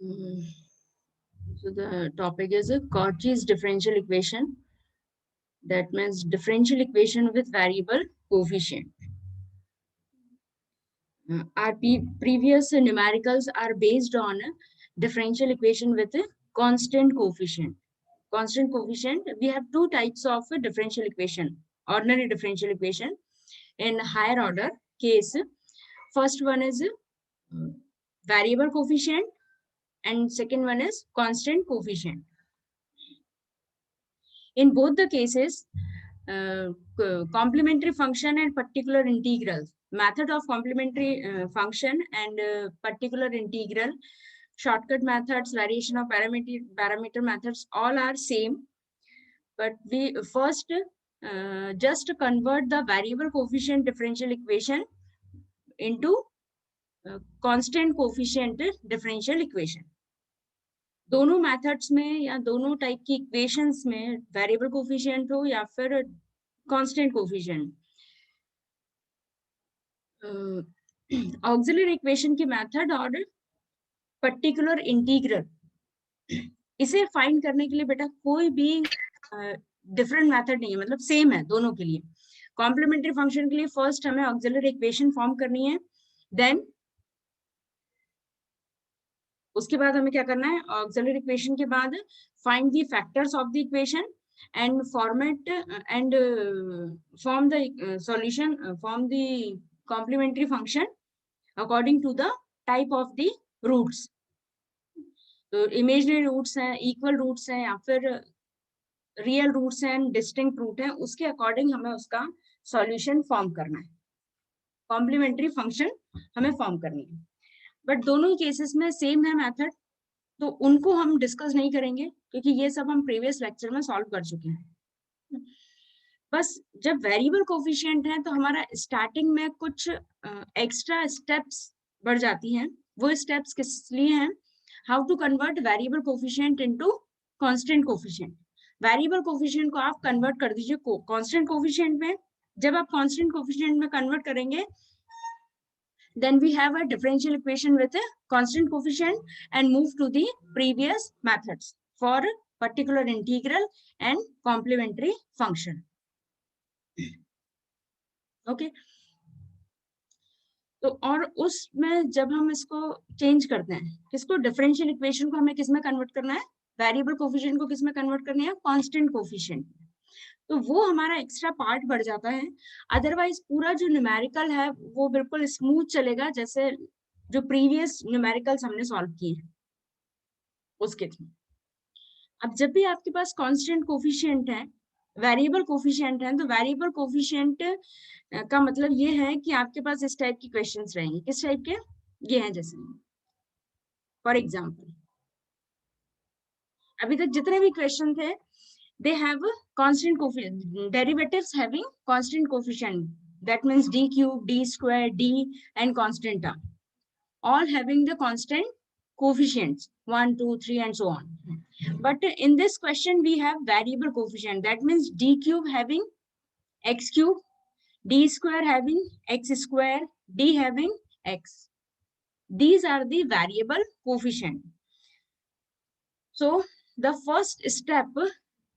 Mm, So the topic is a Cauchy's differential equation. That means differential equation with variable coefficient. Our previous numericals are based on a differential equation with a constant coefficient. Constant coefficient, we have two types of a differential equation. Ordinary differential equation in higher order case. First one is variable coefficient and second one is constant coefficient. In both the cases, complementary function and particular integral, method of complementary function and particular integral, shortcut methods, variation of parameter methods, all are same. But we first just convert the variable coefficient differential equation into constant coefficient differential equation. दोनों methods में या दोनों type की equations में variable coefficient हो या फिर constant coefficient, auxiliary equation की मेथड और पर्टिकुलर इंटीग्रल, इसे फाइंड करने के लिए बेटा कोई भी डिफरेंट मेथड नहीं है, मतलब सेम है दोनों के लिए. कॉम्प्लीमेंट्री फंक्शन के लिए फर्स्ट हमें ऑक्सिलरी इक्वेशन फॉर्म करनी है, देन उसके बाद हमें क्या करना है, ऑक्सिलरी इक्वेशन के बाद find the factors of the equation and format and form the solution, form the complementary function according to the type of the roots. तो इमेजिनरी रूट्स हैं, इक्वल रूट्स हैं या फिर रियल रूट्स हैं, distinct root हैं, उसके according हमें उसका सॉल्यूशन फॉर्म करना है, कॉम्प्लीमेंट्री फंक्शन हमें फॉर्म करनी है. बट दोनों केसेस में सेम है मेथड, तो उनको हम डिस्कस नहीं करेंगे क्योंकि ये सब हम प्रीवियस लेक्चर में सॉल्व कर चुके हैं. बस जब वेरिएबल कोफिशिएंट है तो हमारा स्टार्टिंग में कुछ एक्स्ट्रा स्टेप्स बढ़ जाती हैं. वो स्टेप्स किस लिए हैं, how to convert variable coefficient into constant coefficient. Variable coefficient को आप कन्वर्ट कर दीजिए कांस्टेंट कोफिशिएंट में. जब आप कांस्टेंट कोफिशिएंट में कन्वर्ट करेंगे, then we have a differential equation with a constant coefficient and move to the previous methods for particular integral and complementary function. Okay. तो और उसमें जब हम इसको चेंज करते हैं, किसको, डिफरेंशियल इक्वेशन को हमें किसमें कन्वर्ट करना है, वेरिएबल कोफिशिएंट को किसमें कन्वर्ट करना है, कांस्टेंट कोफिशिएंट. तो वो हमारा एक्स्ट्रा पार्ट बढ़ जाता है. अदरवाइज पूरा जो न्यूमेरिकल है वो बिल्कुल स्मूथ चलेगा, जैसे जो प्रीवियस न्यूमेरिकल्स हमने सॉल्व किए हैं उसके थ्रू. अब जब भी आपके पास कांस्टेंट कोफिशिएंट है, वेरिएबल कोफिशिएंट है, तो वेरिएबल कोफिशिएंट का मतलब ये है कि आपके पास इस टाइप की क्वेश्चंस रहेंगे. किस टाइप के, ये हैं जैसे फॉर एग्जांपल अभी तक जितने भी क्वेश्चन थे, they have a constant coefficient, derivatives having constant coefficient, that means d cube, d square, d and constant term, all having the constant coefficients 1 2 3 and so on. But in this question we have variable coefficient, that means d cube having x cube, d square having x square, d having x. These are the variable coefficient. So the first step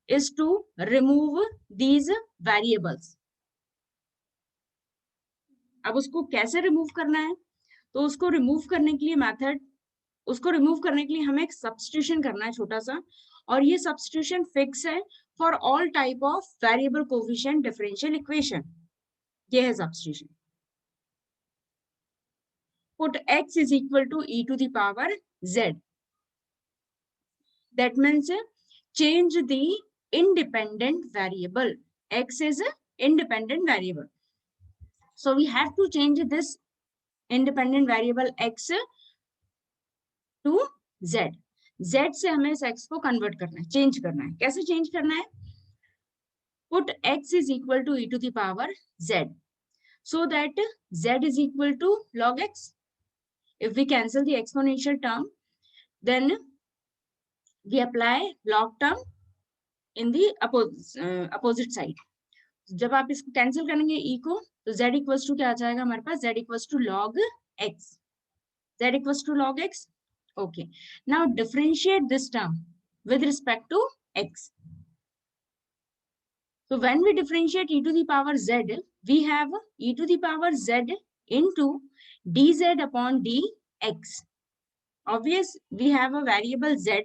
is to remove these variables. अब उसको कैसे remove करना है, तो उसको remove करने के लिए मेथड, उसको रिमूव करने के लिए हमें एक सब्स्टिट्यूशन करना है छोटा सा, और ये सब्स्टिट्यूशन फिक्स है for all type of variable coefficient differential equation. ये है substitution. Put x is equal to e to the power z. That means change the independent variable. X is an independent variable. So we have to change this independent variable x to z. z से हमें इस x को convert करना है, change करना है. कैसे change करना है, put x is equal to e to the power z, so that z is equal to log x. If we cancel the exponential term, then we apply log term in the opposite side. जब आप इसको cancel करेंगे e को, तो z equals to क्या आ जाएगा हमारे पास, z equals to log x. z equals to log x. Okay. Now differentiate this term with respect to x. So when we differentiate e to the power z, we have e to the power z into dz upon dx. Obvious, we have a variable z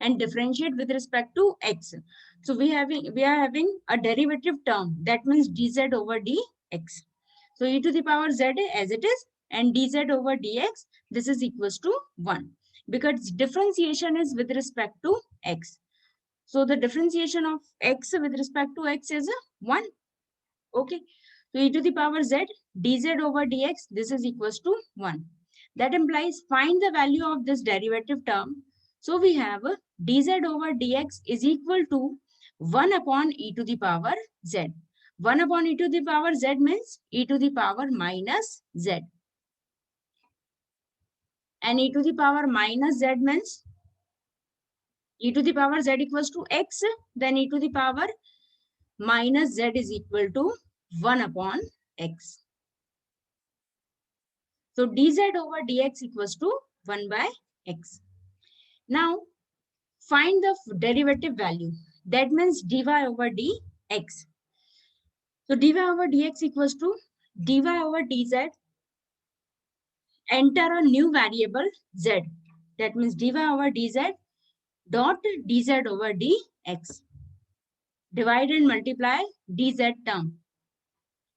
and differentiate with respect to x. So we are having a derivative term, that means dz over dx. So e to the power z as it is, and dz over dx, this is equals to 1, because differentiation is with respect to x. So the differentiation of x with respect to x is 1. Okay. So e to the power z dz over dx, this is equals to 1. That implies find the value of this derivative term. So we have dz over dx is equal to 1 upon e to the power z. 1 upon e to the power z means e to the power minus z. And e to the power minus z means e to the power z equals to x, then e to the power minus z is equal to 1 upon x. So dz over dx equals to 1 by x. Now find the derivative value. That means dy over dx. So dy over dx equals to dy over dz. Enter a new variable z. That means dy over dz dot dz over dx. Divide and multiply dz term.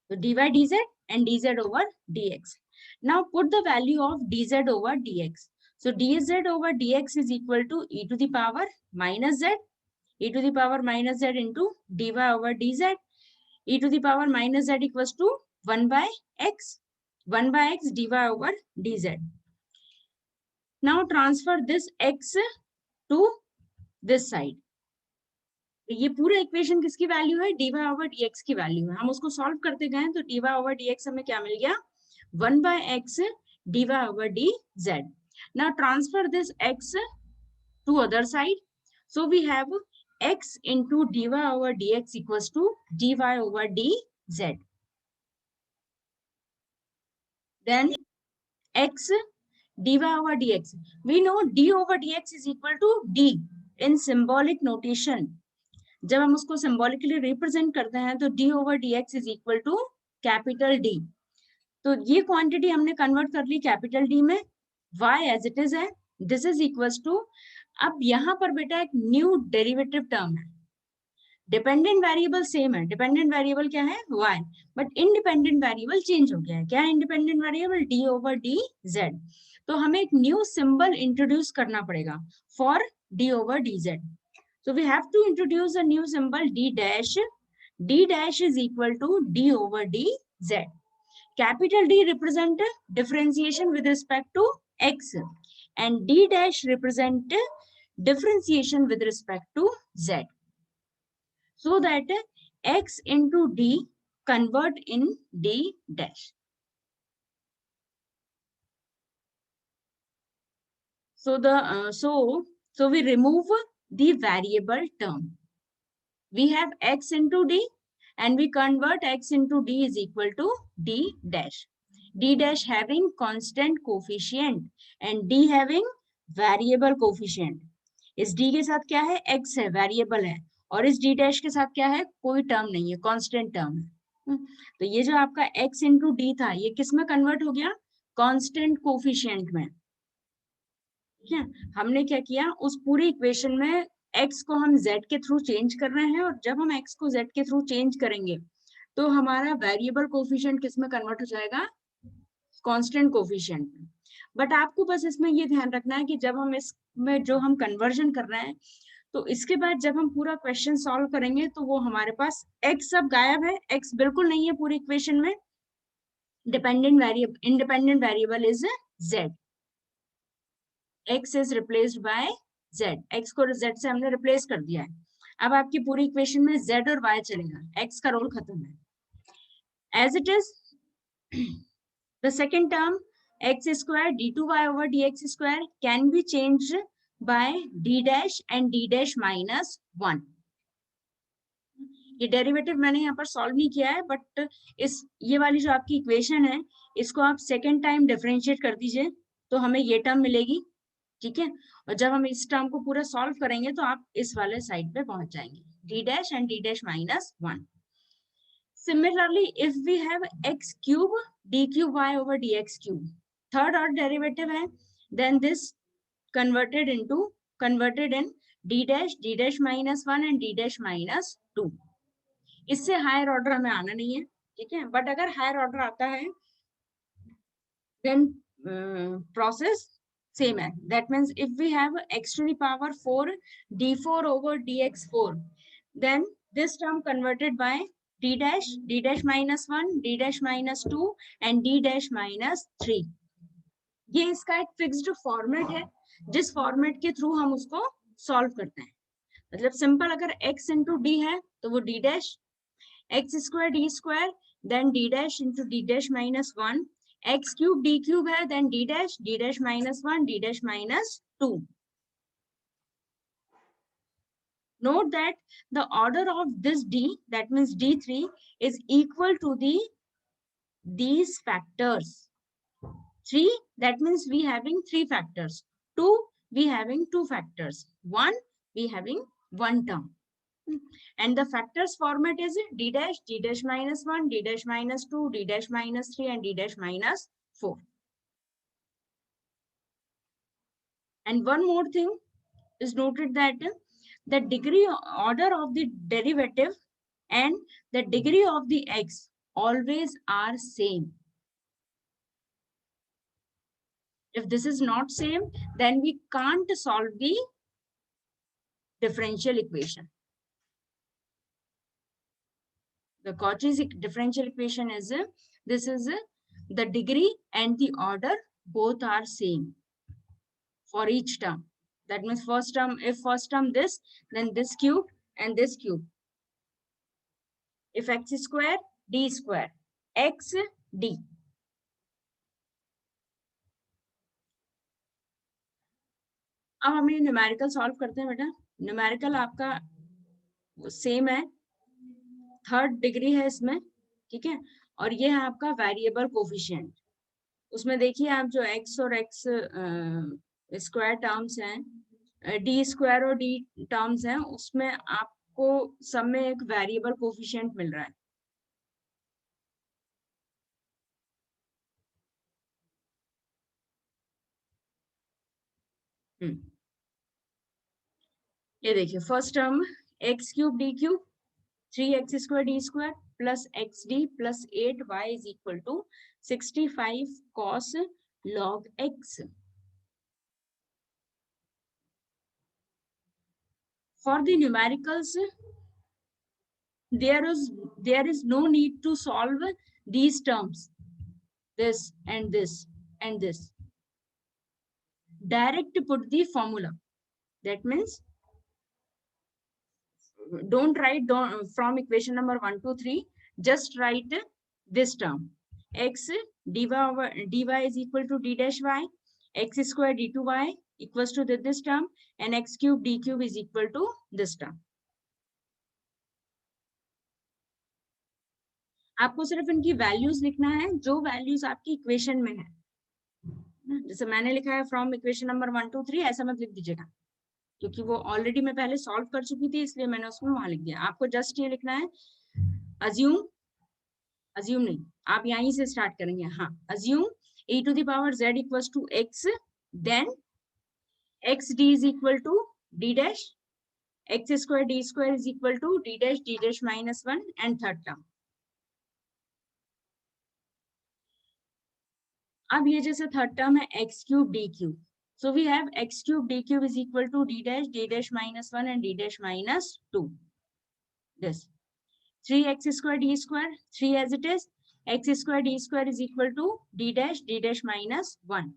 So dy dz and dz over dx. Now put the value of dz over dx. So dz over dx is equal to e to the power minus z, e to the power minus z into dy over dz, e to the power minus z equals to 1 by x, 1 by x dy over dz. Now transfer this x to this side. ये पूरा equation किसकी value है, dy over dx की value है. हम उसको solve करते गए तो dy over dx हमें क्या मिल गया, 1 by x dy over dz. Now transfer this x to other side. So we have x into dy over dx equals to dy over dz. Then x dy over dx. We know d over dx is equal to d in symbolic notation. जब हम उसको symbolically represent करते हैं तो d over dx is equal to capital D. तो ये quantity हमने convert कर ली कैपिटल D में, y as it is है, दिस इज इक्वल्स टू. अब यहाँ पर बेटा एक न्यू डेरिवेटिव टर्म है. डिपेंडेंट वेरिएबल सेम है, डिपेंडेंट वेरिएबल क्या है y, but independent variable change हो गया है. क्या है independent variable, d over dz. तो हमें एक न्यू सिंबल इंट्रोड्यूस करना पड़ेगा for d over dz. So we have to introduce a new symbol d dash. D dash is equal to d over dz. Capital D represent differentiation with respect to x and d dash represent differentiation with respect to z. So that x into d convert in d dash. So we remove the variable term. We have x into d and we convert x into d is equal to d dash. D dash having constant coefficient and d having variable coefficient. इस d के साथ क्या है, x है, variable है, और इस d dash के साथ क्या है, कोई टर्म नहीं है, constant टर्म है. तो ये जो आपका x into d था, ये किस में कन्वर्ट हो गया, constant coefficient में. ठीक है, हमने क्या किया, उस पूरी इक्वेशन में x को हम z के थ्रू चेंज कर रहे हैं, और जब हम x को z के थ्रू चेंज करेंगे तो हमारा वेरिएबल कोफिशिएंट किस में कन्वर्ट हो जाएगा, कांस्टेंट कोफिशिएंट. बट आपको बस इसमें ये ध्यान रखना है कि जब हम इसमें जो हम कन्वर्जन कर रहे हैं, तो इसके बाद जब हम पूरा क्वेश्चन सॉल्व करेंगे तो वो हमारे पास x सब गायब है, x बिल्कुल नहीं है पूरी इक्वेशन में. Dependent variable, independent variable is z. x is replaced by z. x को z से हमने रिप्लेस कर दिया है. अब आपकी पूरी इक्वेशन में z और y चलेगा, x का रोल खत्म है. As it is, the second term x square d2y over dx square can be changed by d dash and d dash minus 1. ये डेरिवेटिव मैंने यहाँ पर सॉल्व नहीं किया है, बट ये वाली जो आपकी इक्वेशन है, इसको आप सेकेंड टाइम डिफरेंशिएट कर दीजिए तो हमें ये टर्म मिलेगी. ठीक है। और जब हम इस टर्म को पूरा सॉल्व करेंगे तो आप इस वाले साइड पे पहुंच जाएंगे, D dash and D dash minus 1. Similarly, if we have x cube d cube y over dx cube, third order derivative है, then this converted in d dash minus 1 and d dash minus 2. इससे higher order हमें आना नहीं है, ठीक है. But अगर higher order आता है then process same है. That means if we have x to the power 4 d4 over dx4, then this term converted by d dash minus 1, d dash minus 2 and d dash minus 3. ये इसका एक fixed format है जिस format के through हम उसको solve करते हैं. मतलब सिंपल, अगर x इंटू डी है तो वो d dash, x square d square, then d dash into d dash minus 1, x cube d cube है, then d dash minus 1, d dash minus 2. Note that the order of this d, that means d3, is equal to these factors. 3, that means we having 3 factors. 2, we having 2 factors. 1, we having 1 term. And the factors format is d dash minus 1, d dash minus 2, d dash minus 3 and d dash minus 4. And one more thing is noted that the degree order of the derivative and the degree of the x always are same. If this is not same, then we can't solve the differential equation. The Cauchy's differential equation is this is the degree and the order both are same for each term. That means first term, if first term this, then this cube and this cube. If x square, d square, x d. अब हम ये numerical solve करते हैं बेटा. Numerical आपका same है, third degree है इसमें, ठीक है. और ये है आपका वेरिएबल कोफिशिएंट. उसमें देखिए आप जो x और x स्क्वायर टर्म्स हैं, डी स्क्वायर और डी टर्म्स हैं, उसमें आपको सब में एक वेरिएबल कोफिशिएंट मिल रहा है. ये देखिए first term x cube D cube 3x square d square plus xd plus 8y is equal to 65 cos log x. For the numericals, there is no need to solve these terms, this and this and this. Direct put the formula. That means don't write from equation number 1 to 3, just write this term. X dy is equal to d dash y, x square d2y equals to this term, and x cube d cube is equal to this term. आपको सिर्फ इनकी values लिखना है जो values आपकी equation में है. जैसे मैंने लिखा है फ्रॉम इक्वेशन नंबर 1 to 3, ऐसा मत लिख दीजिएगा क्योंकि वो ऑलरेडी मैं पहले सॉल्व कर चुकी थी, इसलिए मैंने उसमें वहां लिख दिया. आपको जस्ट ये लिखना है, अज्यूम नहीं, आप यहीं से स्टार्ट करेंगे. हाँ, assume e to the power z equals to x, then x d is equal to d dash, x square d square is equal to d dash minus 1, and third term. अब ये जैसे third term है x cube d cube, so we have x cube d cube is equal to d dash minus 1 and d dash minus 2. This 3x square d square, 3 as it is, x square d square is equal to d dash minus 1.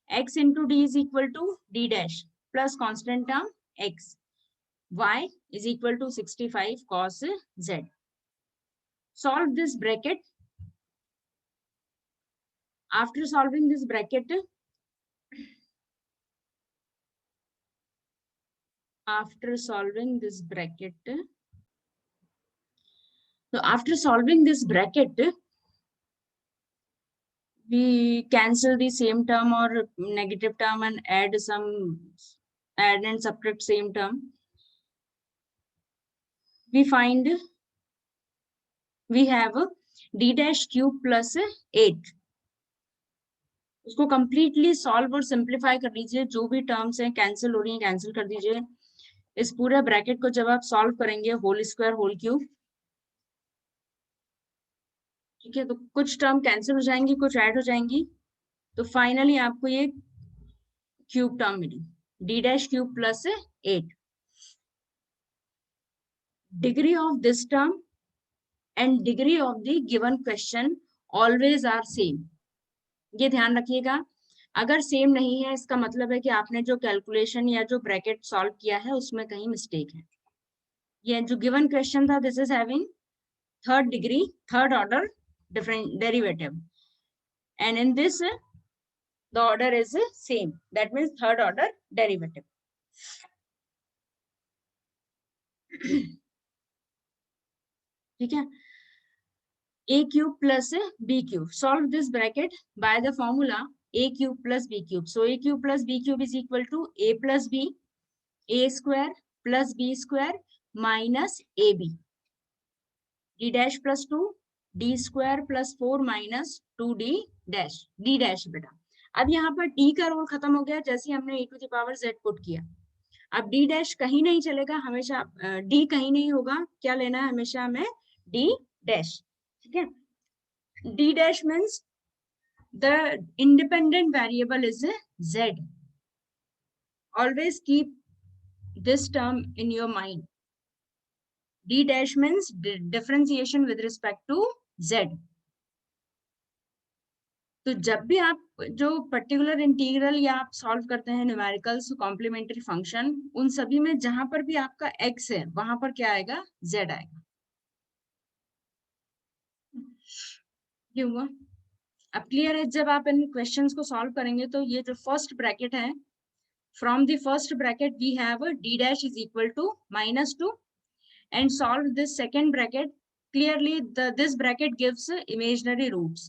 X into d is equal to d dash plus constant term x. Y is equal to 65 cos z. Solve this bracket. After solving this bracket, so after solving this bracket, we cancel the same term or negative term and add and subtract same term. We find we have d dash cube plus 8. उसको completely solve और simplify कर लीजिए, जो भी terms हैं cancel हो रही हैं cancel कर दीजिए. इस पूरे ब्रैकेट को जब आप सॉल्व करेंगे होल स्क्वायर होल क्यूब, ठीक है, तो कुछ टर्म कैंसिल हो जाएंगी, कुछ ऐड हो जाएंगी, तो फाइनली आपको ये क्यूब टर्म मिली, D dash cube plus 8. Degree of this term and degree of the given question always are same. ये ध्यान रखिएगा, अगर सेम नहीं है इसका मतलब है कि आपने जो कैलकुलेशन या जो ब्रैकेट सॉल्व किया है उसमें कहीं मिस्टेक है. ये जो गिवन क्वेश्चन था, this is having third degree, third order different derivative, and in this the order is same, that means third order derivative. ठीक है, a cube plus b cube. Solve this bracket by the formula a cube plus b cube. So a cube plus b cube is equal to a plus b, a square plus b square minus ab, d dash plus 2, d square plus 4 minus 2d dash, d dash बेटा. अब यहाँ पर d का role खत्म हो गया जैसे हमने e to the power z put किया. अब d डैश कहीं नहीं चलेगा, हमेशा d कहीं नहीं होगा, क्या लेना है हमेशा हमें d डैश. ठीक है, d dash means the independent variable is z. Always keep this term in your mind. d dash means differentiation with respect to z. तो जब भी आप जो पर्टिकुलर इंटीग्रल या आप सॉल्व करते हैं न्यूमेरिकल्स, कॉम्प्लीमेंट्री फंक्शन, उन सभी में जहां पर भी आपका x है वहां पर क्या आएगा, z आएगा. क्यों हुआ? अब क्लियर है? जब आप इन क्वेश्चंस को सॉल्व करेंगे तो ये जो फर्स्ट ब्रैकेट है, from the first bracket we have d dash is equal to -2 and solve this second bracket. Clearly this bracket gives imaginary roots.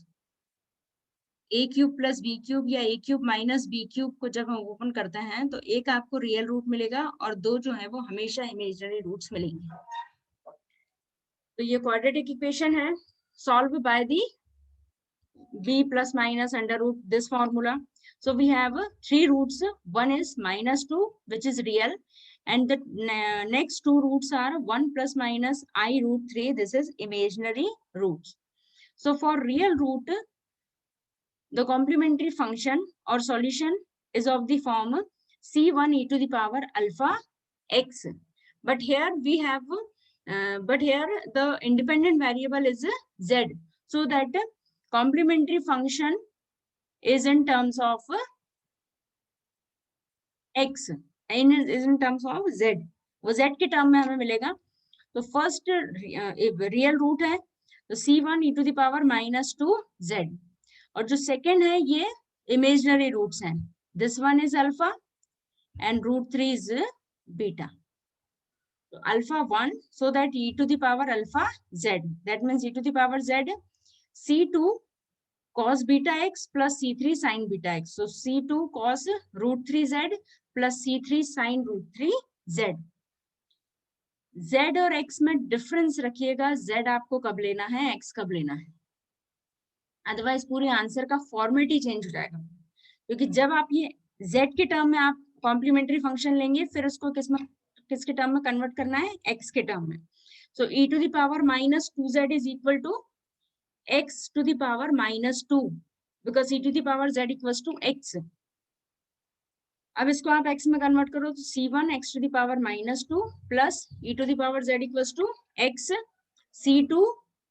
a cube plus b cube या a cube minus b cube को जब हम open करते हैं तो एक आपको real root मिलेगा और दो जो है वो हमेशा इमेजिनरी रूट्स मिलेंगे. तो ये क्वाड्रेटिक इक्वेशन है, solve by the b plus minus under root this formula. So we have three roots. One is -2, which is real, and the next two roots are 1 plus minus I root 3. This is imaginary roots. So for real root, the complementary function or solution is of the form c1 e to the power alpha x. But here we have, here the independent variable is z, so that complementary function is in terms of x, is in terms of z. वो z के term में हमें मिलेगा. तो first real root है तो c1 e to the power -2z, और जो सेकेंड है ये इमेजिनरी रूट्स हैं. This one is alpha and root 3 is beta. तो alpha 1, so that e to the power alpha z, that means e to the power z, c2 cos beta x plus c3 sin beta x. So c2 cos root 3z plus c3 sin root 3z. z और x में difference रखिएगा, z आपको कब लेना है, x कब लेना है, अदरवाइज पूरे आंसर का फॉर्मेट ही चेंज हो जाएगा. क्योंकि जब आप ये z के टर्म में आप कॉम्प्लीमेंट्री फंक्शन लेंगे, फिर उसको किसके टर्म में कन्वर्ट करना है, x के टर्म में. सो e to the power -2z is equal to x to the power -2, because e to the power z equals to x. अब इसको आप x में कन्वर्ट करो तो c1 x to the power -2 plus e to the power z equals to x, c2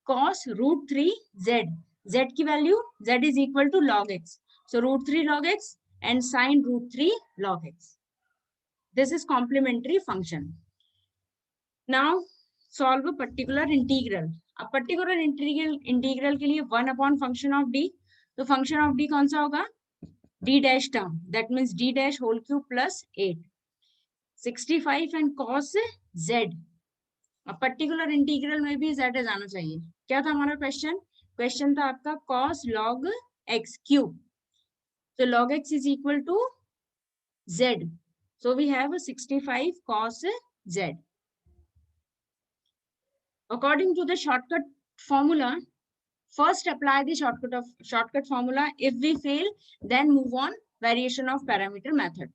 cos root 3z. z की value z is equal to log x, so root 3 log x and sin root 3 log x. This is complementary function. Now solve a particular integral. अब particular integral के लिए 1 upon function of d. तो function of d कौन सा होगा, d dash term, that means d dash whole cube plus 8, 65 and cos z. अब particular integral में भी z जाना चाहिए. क्या था हमारा क्वेश्चन था आपका cos log x cube. So log x is equal to z. So we have a 65 cos z. According to the shortcut formula, first apply the shortcut formula. If we fail, then move on variation of parameter method.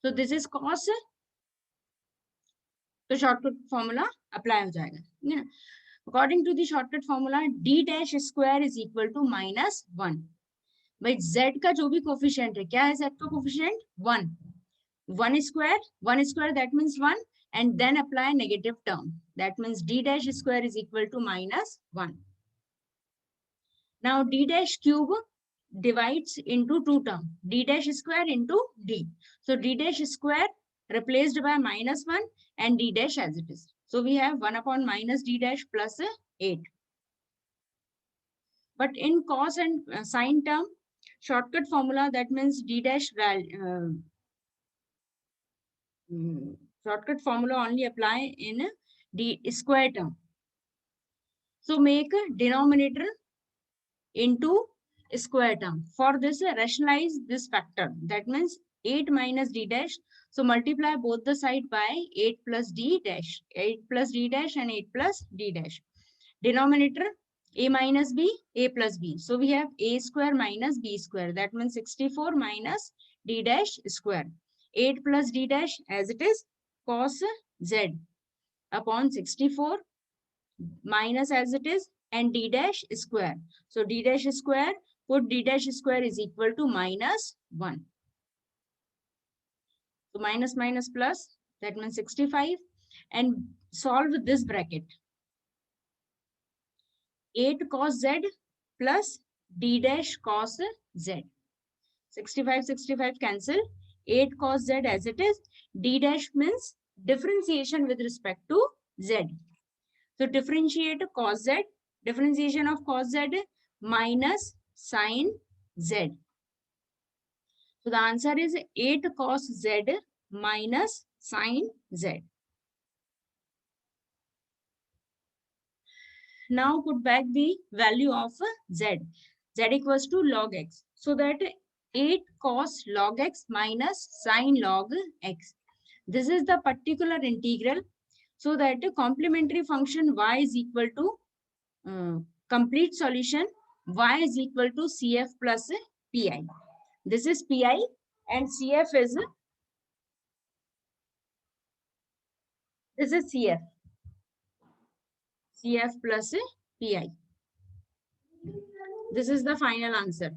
So this is cos. तो shortcut formula apply हो जाएगा. According to the shortcut formula, d dash square is equal to -1. भाई z का जो भी coefficient है, क्या है z का coefficient? 1. 1 square that means 1, and then apply negative term. That means d dash square is equal to -1. Now d dash cube divides into two terms, d dash square into d. So d dash square replaced by -1 and d dash as it is. So we have 1 upon minus d dash plus 8. But in cos and sine term, shortcut formula, that means d dash value, shortcut formula only apply in d square term. So make denominator into square term. For this, rationalize this factor. That means 8 minus d dash. So multiply both the side by 8 plus d dash. 8 plus d dash and 8 plus d dash. Denominator a minus b, a plus b. So we have a square minus b square. That means 64 minus d dash square. 8 plus d dash as it is, cos z upon 64 minus as it is, and d dash square. So d dash square, put d dash square is equal to -1. So minus minus plus, that means 65, and solve this bracket. 8 cos z plus d dash cos z. 65 cancel. 8 cos z as it is. D dash means differentiation with respect to z. So differentiate cos z. Differentiation of cos z minus sine z. So the answer is 8 cos z minus sine z. Now put back the value of z. Z equals to log x. So that 8 cos log x minus sine log x. This is the particular integral. So that the complementary function y is equal to complete solution y is equal to CF plus PI. This is PI and CF is, this is CF. CF plus PI. This is the final answer.